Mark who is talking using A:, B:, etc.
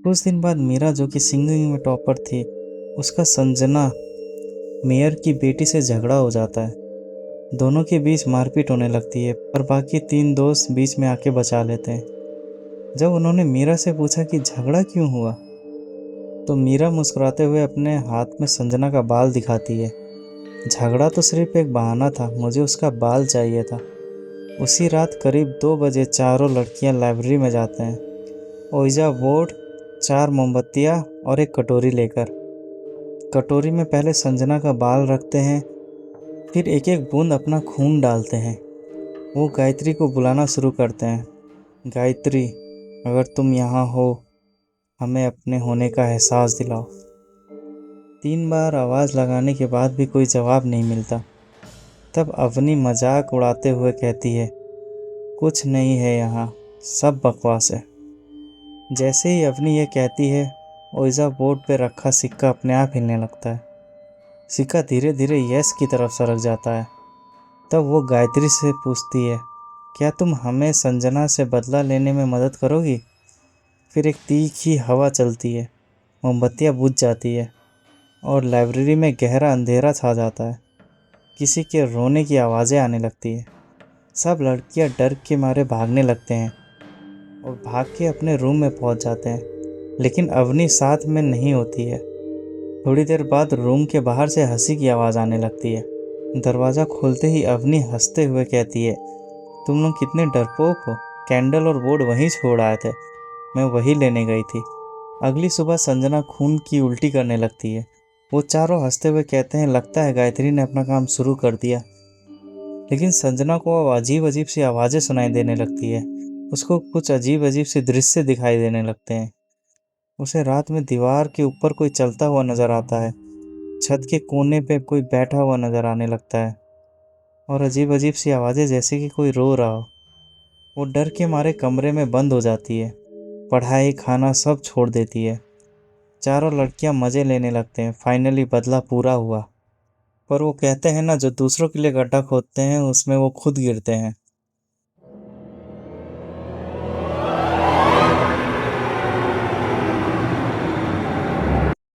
A: कुछ दिन बाद मीरा, जो कि सिंगिंग में टॉपर थी, उसका संजना मेयर की बेटी से झगड़ा हो जाता है। दोनों के बीच मारपीट होने लगती है, पर बाकी तीन दोस्त बीच में आके बचा लेते हैं। जब उन्होंने मीरा से पूछा कि झगड़ा क्यों हुआ, तो मीरा मुस्कुराते हुए अपने हाथ में संजना का बाल दिखाती है। झगड़ा तो सिर्फ एक बहाना था, मुझे उसका बाल चाहिए था। उसी रात करीब 2 बजे चारों लड़कियां लाइब्रेरी में जाते हैं। ओइजा बोर्ड, 4 मोमबत्तियां और एक कटोरी लेकर। कटोरी में पहले संजना का बाल रखते हैं, फिर एक एक बूंद अपना खून डालते हैं। वो गायत्री को बुलाना शुरू करते हैं। गायत्री, अगर तुम यहाँ हो, हमें अपने होने का एहसास दिलाओ। 3 बार आवाज़ लगाने के बाद भी कोई जवाब नहीं मिलता। तब अवनी मजाक उड़ाते हुए कहती है, कुछ नहीं है यहाँ, सब बकवास है। जैसे ही अवनी ये कहती है, ओइजा बोर्ड पे रखा सिक्का अपने आप हिलने लगता है। सिक्का धीरे धीरे यस की तरफ सरक जाता है। तब वो गायत्री से पूछती है, क्या तुम हमें संजना से बदला लेने में मदद करोगी? फिर एक तीखी हवा चलती है, मोमबत्तियाँ बुझ जाती है और लाइब्रेरी में गहरा अंधेरा छा जाता है। किसी के रोने की आवाज़ें आने लगती है। सब लड़कियां डर के मारे भागने लगते हैं और भाग के अपने रूम में पहुंच जाते हैं, लेकिन अवनी साथ में नहीं होती है। थोड़ी देर बाद रूम के बाहर से हंसी की आवाज़ आने लगती है। दरवाज़ा खोलते ही अवनी हंसते हुए कहती है, तुम लोग कितने डरपोक हो। कैंडल और बोर्ड वहीं छोड़ आए थे, मैं वही लेने गई थी। अगली सुबह संजना खून की उल्टी करने लगती है। वो चारों हंसते हुए कहते हैं, लगता है गायत्री ने अपना काम शुरू कर दिया। लेकिन संजना को अब अजीब अजीब सी आवाज़ें सुनाई देने लगती है। उसको कुछ अजीब अजीब से दृश्य दिखाई देने लगते हैं। उसे रात में दीवार के ऊपर कोई चलता हुआ नजर आता है। छत के कोने पे कोई बैठा हुआ नजर आने लगता है और अजीब अजीब सी आवाज़ें, जैसे कि कोई रो रहा हो। वो डर के मारे कमरे में बंद हो जाती है। पढ़ाई खाना सब छोड़ देती है। चारों लड़कियां मज़े लेने लगते हैं। फाइनली बदला पूरा हुआ। पर वो कहते हैं ना, जो दूसरों के लिए गड्ढा खोदते हैं उसमें वो खुद गिरते हैं।